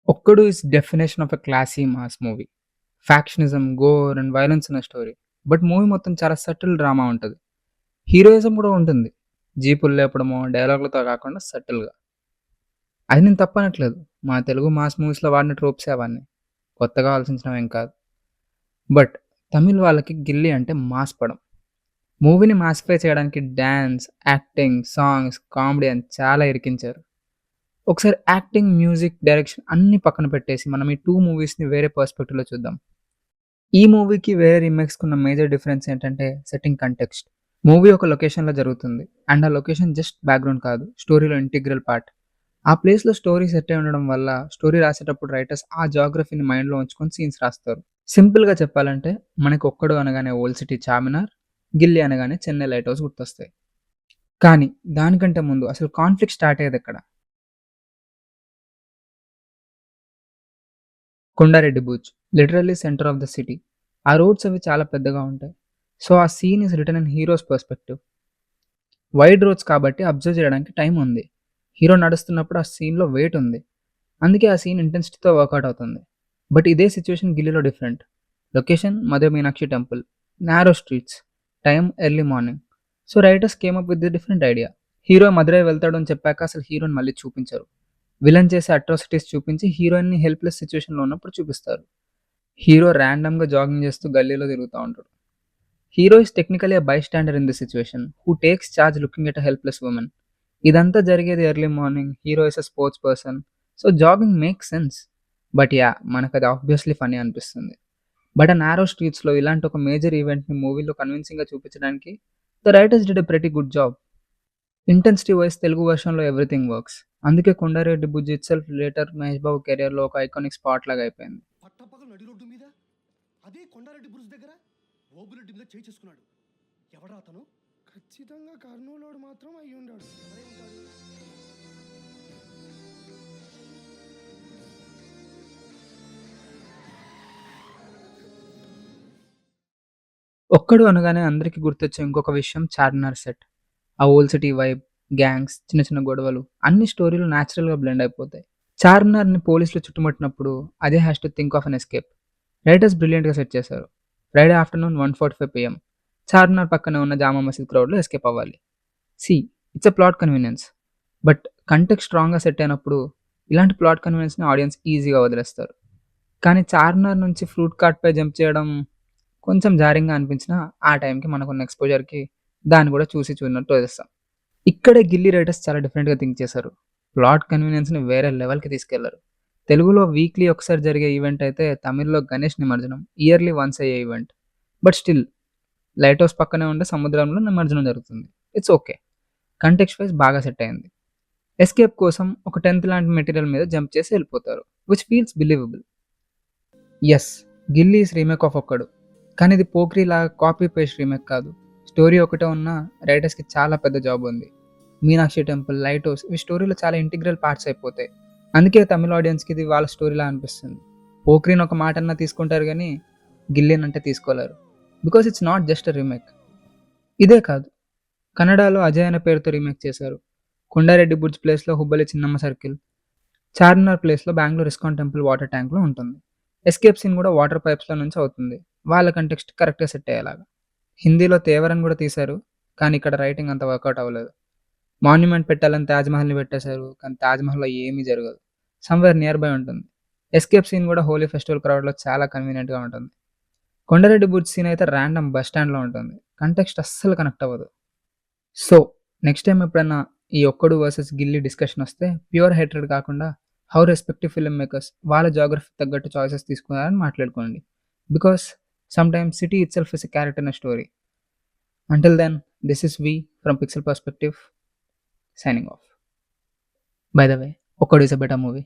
'ఒక్కడు' is definition of a classy mass movie. Factionism, gore and violence ఉన్న story. But movie మొత్తం చాలా subtle drama ఉంటది. Heroism కూడా ఉంటుంది. జీపులు లేపడమో, డైలాగులతో కాకుండా సటిల్‌గా. అది నేను తప్పనట్లేదు. మా తెలుగు మాస్ మూవీస్‌లో వాడిన ట్రోప్సే అవన్నీ. కొత్తగా ఆలోచించినవేం కాదు. బట్ తమిళ్ వాళ్ళకి 'గిల్లీ' అంటే మాస్ పడం. మూవీని మాసిఫై చేయడానికి డాన్స్, యాక్టింగ్, సాంగ్స్, కామెడీ అని చాలా ఇరికించారు. ఒకసారి యాక్టింగ్, మ్యూజిక్, డైరెక్షన్ అన్నీ పక్కన పెట్టేసి మనం ఈ 2 మూవీస్‌ని వేరే పర్స్‌పెక్టివ్‌లో చూద్దాం. ఈ మూవీకి వేరే రీమేక్స్‌కున్న మేజర్ డిఫరెన్స్ ఏంటంటే సెట్టింగ్ కంటెక్స్ట్. మూవీ ఒక లొకేషన్‌లో జరుగుతుంది. అండ్ ఆ లొకేషన్ జస్ట్ బ్యాక్‌గ్రౌండ్ కాదు. స్టోరీలో ఇంటిగ్రల్ పార్ట్. ఆ ప్లేస్‌లో స్టోరీ సెట్ అయి ఉండడం వల్ల స్టోరీ రాసేటప్పుడు రైటర్స్ ఆ జియోగ్రఫీని మైండ్‌లో ఉంచుకొని సీన్స్ రాస్తారు. సింపుల్‌గా చెప్పాలంటే మనకి 'ఒక్కడు' అనగానే ఓల్డ్ సిటీ చార్మినార్, 'గిల్లీ' అనగానే చెన్నై లైట్ హౌస్ గుర్తొస్తాయి. కానీ దానికంటే ముందు అసలు కాన్ఫ్లిక్ట్ స్టార్ట్ అయ్యేదెక్కడ? కొండారెడ్డి బూచ్. Literally centre of the city. ఆ రోడ్స్ అవి చాలా పెద్దగా ఉంటాయి. సో, ఆ scene is written in hero's perspective. Wide roads కాబట్టి అబ్జర్వ్ చేయడానికి టైం ఉంది. హీరో నడుస్తున్నప్పుడు ఆ సీన్‌లో వెయిట్ ఉంది. అందుకే ఆ సీన్ ఇంటెన్సిటీతో వర్కౌట్ అవుతుంది. బట్ ఇదే సిట్యుయేషన్ 'గిల్లీలో' different. Location Madurai Meenakshi temple. Narrow streets. Time early morning. So, writers came up with a different idea. Hero Madurai వెళ్తాడు అని చెప్పాక అసలు హీరోని మళ్ళీ చూపించరు. విలన్ చేసే అట్రాసిటీస్ చూపించి హీరోయిన్‌ని హెల్ప్‌లెస్ సిట్యుయేషన్‌లో ఉన్నప్పుడు చూపిస్తారు. హీరో ర్యాండమ్‌గా జాగింగ్ చేస్తూ గల్లీలో తిరుగుతా ఉంటాడు. Hero is technically a bystander in this situation who takes charge looking at a helpless woman. ఇదంతా జరిగేది early morning. Hero is a sports person. So, jogging makes sense. But yah! మనకది obviously funny అనిపిస్తుంది. But ఆ narrow స్ట్రీట్స్‌లో ఇలాంటి ఒక major ఈవెంట్‌ని మూవీలో కన్విన్సింగ్‌గా చూపించడానికి the writers did a pretty good job. Intensity wise Telugu వెర్షన్‌లో ఎవ్రీథింగ్ వర్క్స్. అందుకే 'కొండారెడ్డి బుజ్జి' ఇట్సెల్ఫ్ లేటర్ మహేష్ బాబు కెరియర్‌లో ఒక ఐకానిక్ స్పాట్ లాగా అయిపోయింది. పట్టపగలు నడి రోడ్డు మీద అదే కొండారెడ్డి బ్రిడ్జ్ దగ్గర ఓబులెడ్డి మీద చేయి చేసుకున్నాడు. ఎవడా అతను? ఖచ్చితంగా కర్నూలోడు మాత్రం అయి ఉండాడు. ఎవరై ఉంటాడు? 'ఒక్కడు' అనగానే అందరికి గుర్తొచ్చే ఇంకొక విషయం 'చార్మినార్' సెట్. ఆ ఓల్డ్ సిటీ వైబ్, గ్యాంగ్స్, చిన్న చిన్న గొడవలు అన్ని స్టోరీలు నేచురల్‌గా బ్లెండ్ అయిపోతాయి. 'చార్మినార్‌ని' పోలీసులు చుట్టుముట్టినప్పుడు అదే has to think of an escape. Writers బ్రిలియంట్‌గా సెట్ చేశారు. Friday afternoon 1:45 PM. చార్మినార్ పక్కనే ఉన్న జామా మసీద్ క్రౌడ్‌లో ఎస్కేప్ అవ్వాలి. See it's a plot convenience. But context స్ట్రాంగ్‌గా సెట్ అయినప్పుడు ఇలాంటి ప్లాట్ కన్వీనియన్స్‌ని ఆడియన్స్ ఈజీగా వదిలేస్తారు. కానీ 'చార్మినార్' నుంచి ఫ్రూట్ కార్ట్‌పై జంప్ చేయడం కొంచెం జారింగ్‌గా అనిపించినా ఆ టైంకి మనకున్న ఎక్స్‌పోజర్‌కి దాన్ని కూడా చూసి చూడనట్టు వదిలేస్తాం. ఇక్కడే 'గిల్లీ' రైటర్స్ చాలా డిఫరెంట్‌గా థింక్ చేశారు. ప్లాట్ కన్వీనియన్స్‌ని వేరే లెవెల్‌కి తీసుకెళ్లారు. తెలుగులో వీక్లీ ఒకసారి జరిగే ఈవెంట్ అయితే తమిళ్‌లో గణేష్ నిమజ్జనం ఇయర్లీ వన్స్ అయ్యే event. But still light house పక్కనే ఉండే సముద్రంలో నిమజ్జనం జరుగుతుంది. It's okay. కంటెక్స్ట్ వైస్ బాగా సెట్ అయింది. ఎస్కేప్ కోసం ఒక 10థ్ లాంటి మెటీరియల్ మీద జంప్ చేసి వెళ్ళిపోతారు. Which feels believable. Yes. 'Gilli' is remake of 'ఒక్కడు'. కానీ ఇది 'పోకిరి'లాగా కాపీ పేస్ట్ రీమేక్ కాదు. స్టోరీ ఒకటే ఉన్నా రైటర్స్‌కి చాలా పెద్ద జాబ్ ఉంది. మీనాక్షి టెంపుల్, లైట్ హౌస్ ఇవి స్టోరీలో చాలా ఇంటిగ్రల్ పార్ట్స్ అయిపోతాయి. అందుకే తమిళ్ ఆడియన్స్‌కి ఇది వాళ్ళ స్టోరీలా అనిపిస్తుంది. 'పోకిరి'ని ఒక మాటన్నా తీసుకుంటారు గానీ 'గిల్లీ'నంటే తీసుకోలేరు. Because it's not just a remake. ఇదే కాదు, కన్నడలో 'అజయ్' అనే పేరుతో రీమేక్ చేశారు. 'కొండారెడ్డి బుర్జ్' ప్లేస్‌లో 'హుబ్బలి చిన్నమ్మ సర్కిల్', 'చార్మినార్' ప్లేస్‌లో 'బెంగుళూరు ఇస్కాన్ టెంపుల్' వాటర్ ట్యాంక్‌లో ఉంటుంది. ఎస్కేప్ సీన్ కూడా వాటర్ పైప్స్‌లో నుంచి అవుతుంది. వాళ్ళ కంటెక్స్ట్ కరెక్ట్‌గా సెట్ అయ్యేలాగా. హిందీలో 'తేవర'ని కూడా తీశారు. కానీ ఇక్కడ రైటింగ్ అంత వర్కౌట్ అవ్వలేదు. మాన్యుమెంట్ పెట్టాలని 'తాజ్‌మహల్‌ని' పెట్టేశారు. కానీ 'తాజ్‌మహల్‌లో' ఏమీ జరగదు. సమ్‌వేర్ నియర్ బై ఉంటుంది. ఎస్కేప్ సీన్ కూడా హోలీ ఫెస్టివల్ క్రౌడ్‌లో చాలా కన్వీనియంట్‌గా ఉంటుంది. 'కొండారెడ్డి బుర్జ్' సీన్ అయితే ర్యాండమ్ బస్ స్టాండ్‌లో ఉంటుంది. కంటెక్స్ట్ అస్సలు కనెక్ట్ అవ్వదు. సో, నెక్స్ట్ టైమ్ ఎప్పుడన్నా ఈ 'ఒక్కడు' వర్సెస్ 'గిల్లీ' డిస్కషన్ వస్తే ప్యూర్ హేట్రెడ్ కాకుండా హౌ రెస్పెక్టివ్ ఫిల్మ్ మేకర్స్ వాళ్ళ జియోగ్రఫీకి తగ్గట్టు చాయిసెస్ తీసుకున్నారని మాట్లాడుకోండి. Because sometimes city itself is a character in a story. Until then, this is V from Pixel Perspective signing off. By the way, Okkadu is a better movie.